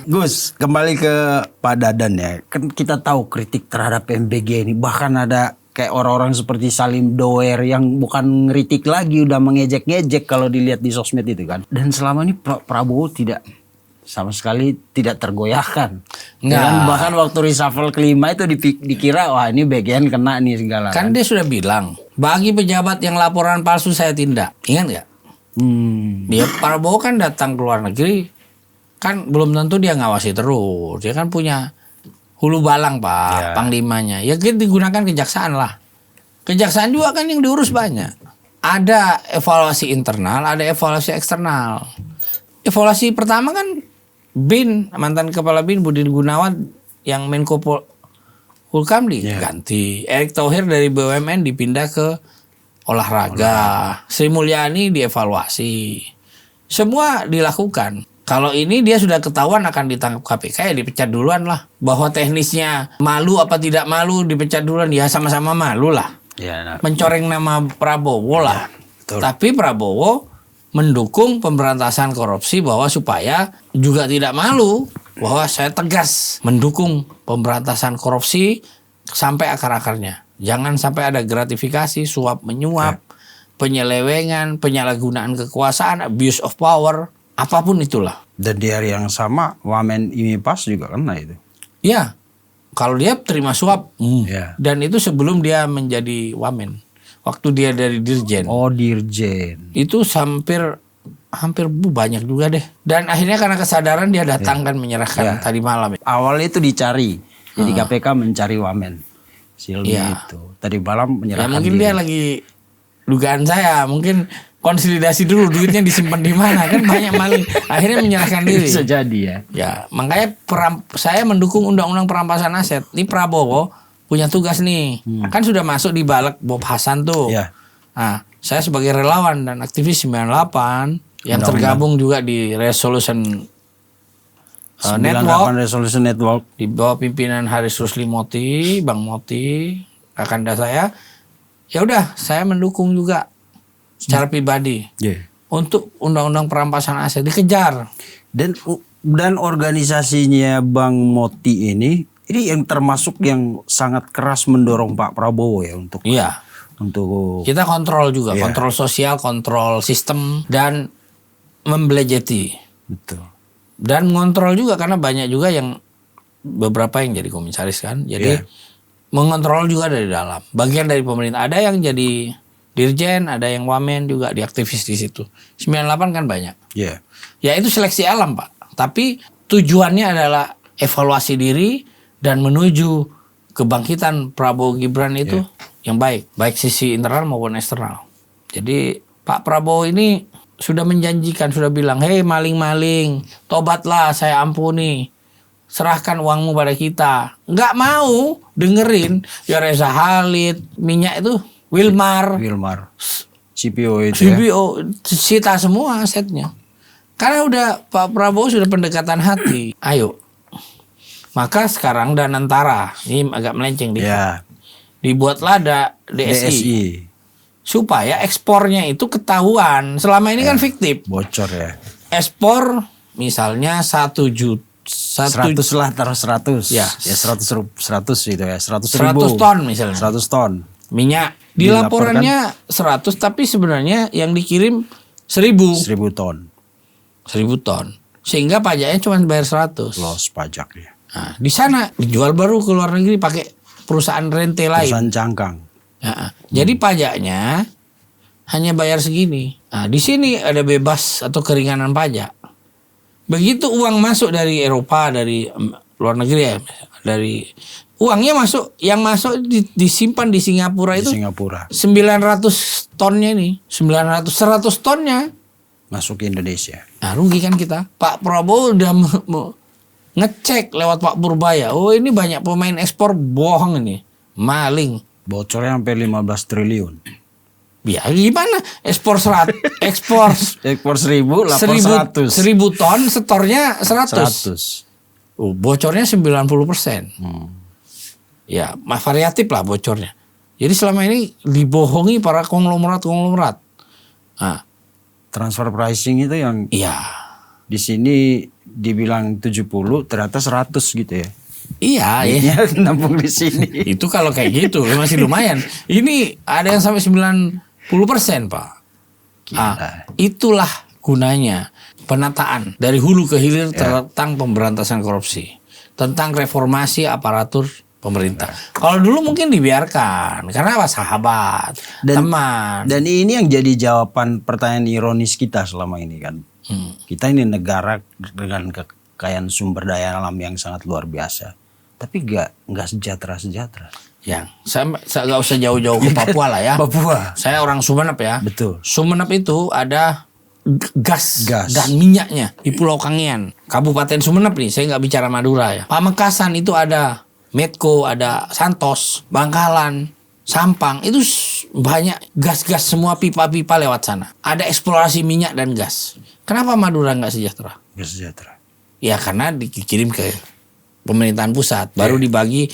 Gus, kembali ke Pak Dadan ya. Kan kita tahu kritik terhadap MBG ini, bahkan ada kayak orang-orang seperti Salim Doer yang bukan ngeritik lagi, udah mengejek-ngejek kalau dilihat di sosmed itu kan. Dan selama ini Prabowo tidak sama sekali tidak tergoyahkan. Dan bahkan waktu reshuffle kelima itu dikira wah ini bagian kena nih segala. Kan dia sudah bilang, bagi pejabat yang laporan palsu saya tindak. Ingat nggak? Dia Prabowo kan datang ke luar negeri, kan belum tentu dia ngawasi terus. Dia kan punya hulu balang, Pak, panglimanya. Ya kita digunakan kejaksaan lah. Kejaksaan juga kan yang diurus banyak. Ada evaluasi internal, ada evaluasi eksternal. Evaluasi pertama kan BIN, mantan kepala BIN Budi Gunawan yang Menko Polhukam diganti. Erick Thohir dari BUMN dipindah ke olahraga. Sri Mulyani dievaluasi. Semua dilakukan. Kalau ini dia sudah ketahuan akan ditangkap KPK ya dipecat duluan lah. Bahwa teknisnya malu apa tidak malu dipecat duluan ya sama-sama malu lah. Mencoreng nama Prabowo lah. Tapi Prabowo mendukung pemberantasan korupsi bahwa supaya juga tidak malu bahwa saya tegas mendukung pemberantasan korupsi sampai akar-akarnya. Jangan sampai ada gratifikasi, suap menyuap, penyelewengan, penyalahgunaan kekuasaan, abuse of power, apapun itulah. Dan di hari yang sama Wamen IMIPAS juga kena itu. Ya, kalau dia terima suap dan itu sebelum dia menjadi Wamen. Waktu dia dari Dirjen. Oh, Dirjen. Itu hampir banyak juga deh. Dan akhirnya karena kesadaran dia datang kan menyerahkan tadi malam. Awalnya itu dicari. Jadi KPK mencari Wamen. Silmi itu. Tadi malam menyerahkan mungkin diri. dia lagi, dugaan saya mungkin konsolidasi dulu duitnya disimpan di mana kan banyak maling. Akhirnya menyerahkan diri. Bisa jadi ya. Ya, makanya saya mendukung undang-undang perampasan aset. Ini Prabowo punya tugas nih. Kan sudah masuk di balik Bob Hasan tuh. Nah, saya sebagai relawan dan aktivis 98 yang tergabung juga di Resolution Network. Resolution Network Di bawah pimpinan Haris Rusli Moti, Bang Moti, kakanda saya. Ya udah, saya mendukung juga secara pribadi. Untuk undang-undang perampasan aset dikejar. Dan organisasinya Bang Moti ini yang termasuk yang sangat keras mendorong Pak Prabowo ya untuk kita kontrol juga, kontrol sosial, kontrol sistem dan membelejeti. Betul. Dan mengontrol juga karena banyak juga yang beberapa yang jadi komisaris kan. Jadi mengontrol juga dari dalam. Bagian dari pemerintah. Ada yang jadi dirjen, ada yang wamen juga di aktivis di situ. 98 kan banyak. Iya. Ya itu seleksi alam Pak. Tapi tujuannya adalah evaluasi diri dan menuju kebangkitan Prabowo Gibran itu yang baik. Baik sisi internal maupun eksternal. Jadi Pak Prabowo ini sudah menjanjikan, sudah bilang, hei maling-maling, tobatlah saya ampuni. Serahkan uangmu pada kita. Nggak mau dengerin ya Reza Halid, minyak itu, Wilmar. CPO itu CPO, sita semua asetnya. Karena udah Pak Prabowo sudah pendekatan hati. Ayo. Maka sekarang Danantara, ini agak melenceng dikit. Dibuatlah ada DSI. Supaya ekspornya itu ketahuan. Selama ini kan fiktif. Bocor ya. Ekspor misalnya 1 juta. 100 lah, taruh 100. Ya 100 gitu ya. 100 ton misalnya. 100 ton. Minyak. Di laporannya 100 tapi sebenarnya yang dikirim 1000. 1000 ton. 1000 ton. Sehingga pajaknya cuma bayar 100. Los pajaknya. Nah, di sana dijual baru ke luar negeri pakai perusahaan rente lain. Perusahaan cangkang. Jadi pajaknya hanya bayar segini. Nah, di sini ada bebas atau keringanan pajak. Begitu uang masuk dari Eropa, dari luar negeri ya, dari uangnya masuk, yang masuk disimpan di Singapura itu. 900 tonnya ini, 100 tonnya masuk ke Indonesia. Nah, rugi kan kita. Pak Prabowo udah ngecek lewat Pak Purbaya. Oh, ini banyak pemain ekspor bohong ini, maling. Bocornya sampai 15 triliun. Ya gimana? Ekspor 1000, lapor 100. 1000 ton, setornya 100. Bocornya 90%. Ya, variatif lah bocornya. Jadi selama ini dibohongi para konglomerat. Nah, transfer pricing itu yang di sini dibilang 70, ternyata 100 gitu ya. Iya, nampung di sini. Itu kalau kayak gitu masih lumayan. Ini ada yang sampai 90%, Pak. Itulah gunanya penataan dari hulu ke hilir tentang pemberantasan korupsi, tentang reformasi aparatur pemerintah. Kalau dulu mungkin dibiarkan karena apa? Sahabat, teman. Dan ini yang jadi jawaban pertanyaan ironis kita selama ini kan. Kita ini negara dengan kekayaan sumber daya alam yang sangat luar biasa, tapi nggak sejahtera. Yang saya nggak usah jauh-jauh ke Papua lah ya. Papua. Saya orang Sumeneb ya. Betul. Sumeneb itu ada gas dan minyaknya di Pulau Kangean, Kabupaten Sumeneb nih. Saya nggak bicara Madura ya. Pamekasan itu ada Medco, ada Santos, Bangkalan, Sampang. Itu banyak gas-gas semua, pipa-pipa lewat sana. Ada eksplorasi minyak dan gas. Kenapa Madura nggak sejahtera? Nggak sejahtera. Ya karena dikirim ke pemerintahan pusat, baru dibagi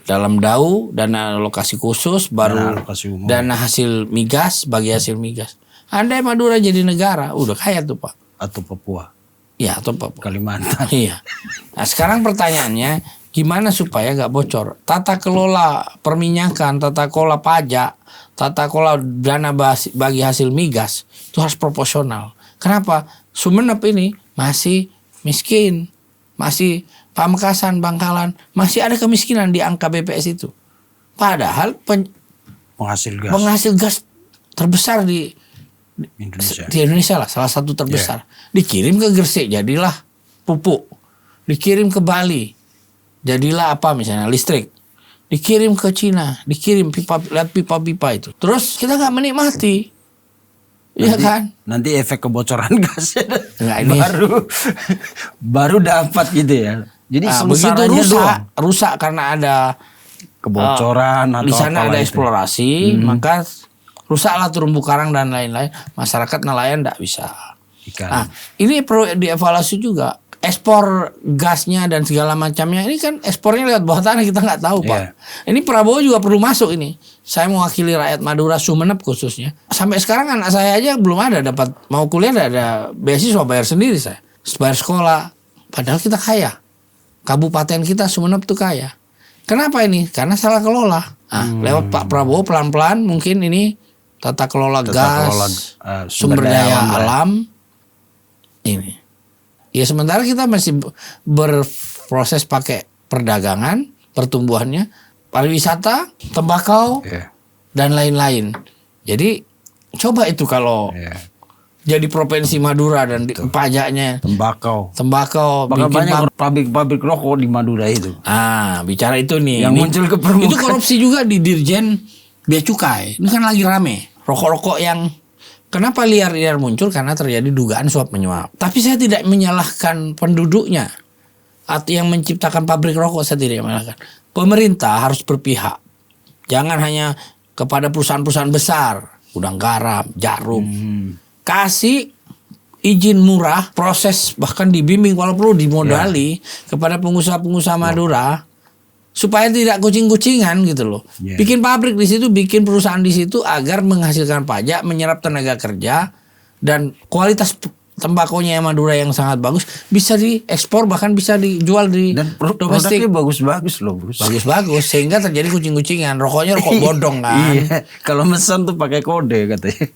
dalam DAU, dana alokasi khusus, baru dana hasil migas, bagi hasil migas. Andai Madura jadi negara, udah kaya tuh Pak. Atau Papua. Ya, atau Papua. Kalimantan. Iya. Nah sekarang pertanyaannya, gimana supaya nggak bocor? Tata kelola perminyakan, tata kelola pajak, tata kelola dana bagi hasil migas itu harus proporsional. Kenapa? Sumeneb ini masih miskin, masih Pamekasan, Bangkalan, masih ada kemiskinan di angka BPS itu. Padahal penghasil gas terbesar di Indonesia lah, salah satu terbesar. Dikirim ke Gresik, jadilah pupuk. Dikirim ke Bali, jadilah apa misalnya listrik. Dikirim ke Cina, dikirim lihat pipa-pipa itu. Terus kita nggak menikmati. Iya kan? Nanti efek kebocoran gas baru dapat gitu ya. Jadi begitu rusak karena ada kebocoran atau di sana ada eksplorasi, maka rusaklah terumbu karang dan lain-lain. Masyarakat nelayan tidak bisa. Nah, ini perlu dievaluasi juga. Ekspor gasnya dan segala macamnya ini kan ekspornya lewat bawah tanah, kita nggak tahu Pak. Ini Prabowo juga perlu masuk ini. Saya mewakili rakyat Madura, Sumeneb khususnya. Sampai sekarang anak saya aja belum ada dapat mau kuliah, ada beasiswa bayar sendiri saya. Bayar sekolah. Padahal kita kaya. Kabupaten kita Sumeneb tuh kaya. Kenapa ini? Karena salah kelola. Lewat Pak Prabowo pelan-pelan mungkin ini tata kelola gas, sumber daya alam ini. Ya sementara kita masih berproses pakai perdagangan, pertumbuhannya, pariwisata, tembakau, dan lain-lain. Jadi coba itu kalau jadi provinsi Madura dan pajaknya tembakau bikin banyak pabrik rokok di Madura itu. Bicara itu nih yang muncul ke permukaan. Itu korupsi juga di Dirjen Bea Cukai. Ini kan lagi rame rokok-rokok yang kenapa liar-liar muncul, karena terjadi dugaan suap menyuap. Tapi saya tidak menyalahkan penduduknya atau yang menciptakan pabrik rokok, saya tidak menyalahkan. Pemerintah harus berpihak, jangan hanya kepada perusahaan-perusahaan besar, Gudang Garam, Jarum. Kasih izin murah, proses bahkan dibimbing kalau perlu dimodali kepada pengusaha-pengusaha Madura supaya tidak kucing-kucingan gitu loh. Bikin pabrik di situ, bikin perusahaan di situ agar menghasilkan pajak, menyerap tenaga kerja, dan kualitas tembakonya yang Madura yang sangat bagus bisa diekspor, bahkan bisa dijual di domestik. Produknya bagus-bagus loh, Gus. Bagus-bagus sehingga terjadi kucing-kucingan. Rokoknya rokok bodong kan. Kalau pesan tuh pakai kode katanya.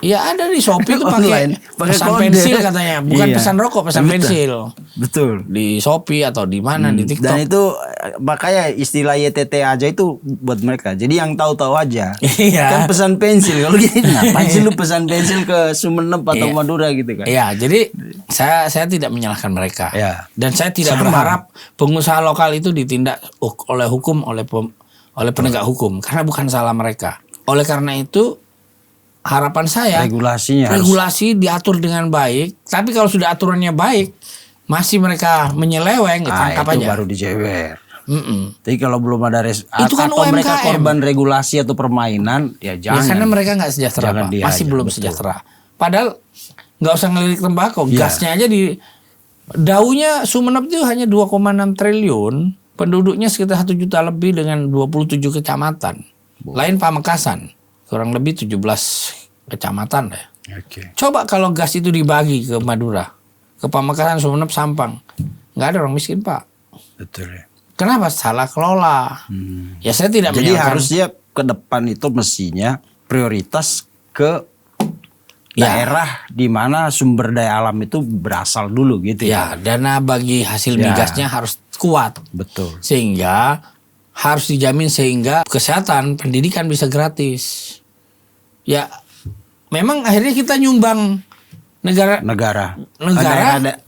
Iya, ada di Shopee tuh pakai pesan pensil katanya, bukan pesan rokok, pesan pensil. Betul. Di Shopee atau di mana di TikTok. Dan itu makanya istilah YTT aja itu buat mereka. Jadi yang tahu-tahu aja. Kan pesan pensil. Kalau gini ngapain sih lu pesan pensil ke Sumeneb atau Madura gitu kan. Iya, jadi saya tidak menyalahkan mereka. Dan saya tidak berharap pengusaha lokal itu ditindak oleh hukum, oleh penegak hukum, karena bukan salah mereka. Oleh karena itu harapan saya regulasi diatur dengan baik, tapi kalau sudah aturannya baik masih mereka menyeleweng, tangkap itu aja. Baru dijewer. Tapi kalau belum ada itu kan atau UMKM. Mereka korban regulasi atau permainan, ya jangan. Karena mereka nggak sejahtera, Pak. Masih belum sejahtera. Padahal nggak usah ngelirik tembakau, gasnya aja di daunya Sumeneb itu hanya 2,6 triliun, penduduknya sekitar 1 juta lebih dengan 27 kecamatan. Lain Pamekasan, kurang lebih 17 kecamatan deh. Coba kalau gas itu dibagi ke Madura, ke Pamekasan, Sumeneb, Sampang, nggak ada orang miskin, Pak. Betul ya. Kenapa? Salah kelola. Ya saya tidak Jadi menyalahkan. harusnya ke depan itu mestinya prioritas ke daerah di mana sumber daya alam itu berasal dulu gitu ya. Dana bagi hasil migasnya harus kuat. Betul. Sehingga harus dijamin sehingga kesehatan, pendidikan bisa gratis. Ya, memang akhirnya kita nyumbang negara ada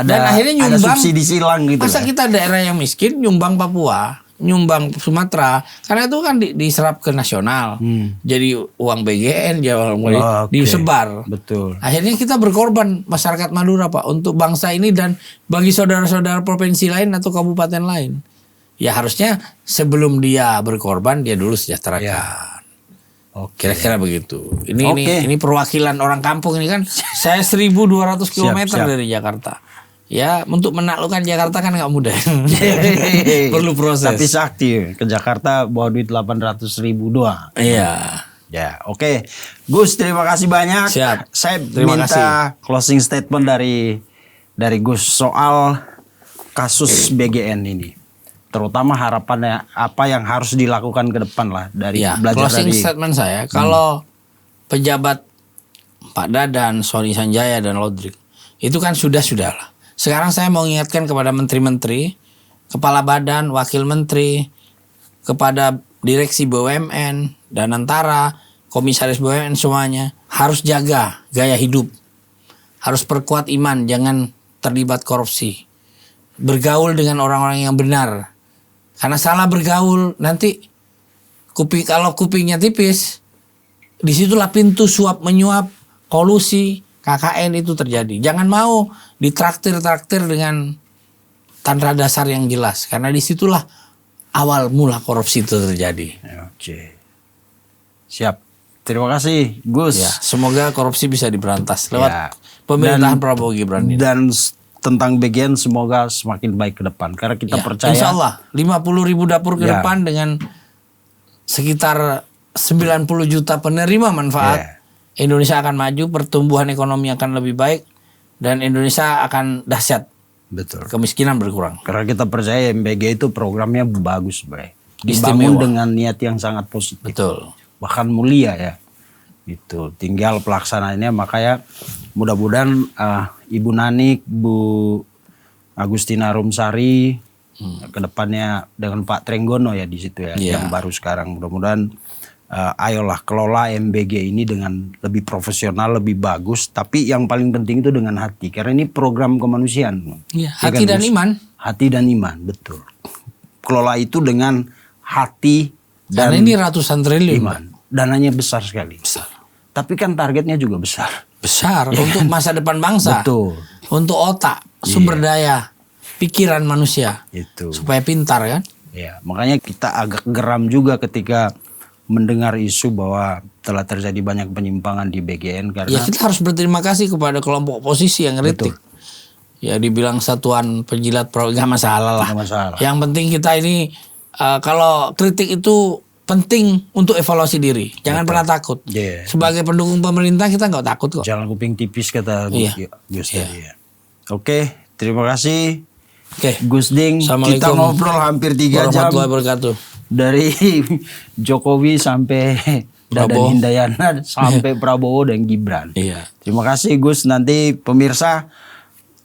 dan akhirnya nyumbang, ada subsidi silang gitu. Masa kita daerah yang miskin nyumbang Papua, nyumbang Sumatera, karena itu kan diserap ke nasional. Jadi uang BGN, disebar. Betul. Akhirnya kita berkorban, masyarakat Madura, Pak, untuk bangsa ini dan bagi saudara-saudara provinsi lain atau kabupaten lain. Ya harusnya sebelum dia berkorban dia dulu sejahterakan. Kira-kira begitu. Ini perwakilan orang kampung ini kan. Saya 1.200 km dari Jakarta. Ya, untuk menaklukkan Jakarta kan nggak mudah. Perlu proses. Tapi sakti ke Jakarta bawa duit 800.000 doang. Iya. Ya, oke. Gus, terima kasih banyak. Siap. Saya Terima minta closing statement dari Gus soal kasus BGN ini. Terutama harapannya apa yang harus dilakukan ke depan lah dari belajar closing dari statement saya, kalau pejabat Pak Dadan, Sony Sanjaya dan Lodrik itu kan sudah lah. Sekarang saya mau ingatkan kepada menteri-menteri, kepala badan, wakil menteri, kepada direksi BUMN dan antara komisaris BUMN semuanya harus jaga gaya hidup, harus perkuat iman, jangan terlibat korupsi, bergaul dengan orang-orang yang benar. Karena salah bergaul nanti kalau kupingnya tipis, disitulah pintu suap menyuap, kolusi, KKN itu terjadi. Jangan mau ditraktir dengan tanda dasar yang jelas, karena disitulah awal mula korupsi itu terjadi. Oke, siap. Terima kasih, Gus. Ya, semoga korupsi bisa diberantas lewat pemerintahan Prabowo Gibran ini. Dan tentang BGN semoga semakin baik ke depan karena kita percaya insya Allah 50.000 dapur ke depan dengan sekitar 90 juta penerima manfaat, Indonesia akan maju, pertumbuhan ekonomi akan lebih baik dan Indonesia akan dahsyat. Betul. Kemiskinan berkurang. Karena kita percaya MBG itu programnya bagus, dibangun dengan niat yang sangat positif. Betul. Bahkan mulia ya. Itu tinggal pelaksanaannya, makanya mudah-mudahan Ibu Nanik, Bu Agustina Rumsari, Kedepannya dengan Pak Trenggono ya di situ ya, yang baru sekarang. Mudah-mudahan ayolah kelola MBG ini dengan lebih profesional, lebih bagus. Tapi yang paling penting itu dengan hati, karena ini program kemanusiaan. Iya, hati dan iman. Hati dan iman, betul. Kelola itu dengan hati dan karena ini ratusan triliun. iman. Dananya besar sekali. Besar. Tapi kan targetnya juga besar. Besar untuk masa depan bangsa. Betul. Untuk otak, sumber daya, pikiran manusia. Itu. Supaya pintar kan? Ya, makanya kita agak geram juga ketika mendengar isu bahwa telah terjadi banyak penyimpangan di BGN karena ya kita harus berterima kasih kepada kelompok oposisi yang kritik. Ya dibilang satuan penjilat nggak masalah lah. Nggak masalah. Yang penting kita ini kalau kritik itu penting untuk evaluasi diri. Jangan pernah takut. Sebagai pendukung pemerintah kita nggak takut kok. Jalan kuping tipis kata Gus tadi ya. Oke, terima kasih. Oke. Gus Ding, kita ngobrol hampir 3 jam. Warahmatullahi wabarakatuh. Dari Jokowi sampai Dadan Hindayana sampai Prabowo dan Gibran. Iya. Terima kasih Gus. Nanti pemirsa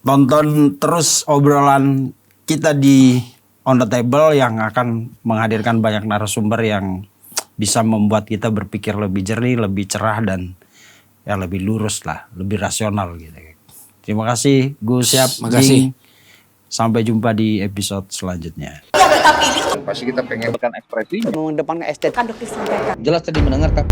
tonton terus obrolan kita di On The Table yang akan menghadirkan banyak narasumber yang bisa membuat kita berpikir lebih jernih, lebih cerah dan ya lebih lurus lah, lebih rasional gitu. Terima kasih Gus. Siap, makasih. Sampai jumpa di episode selanjutnya. Pasti kita pengen ekspresi mengedepankan estetika. jelas tadi mendengarkan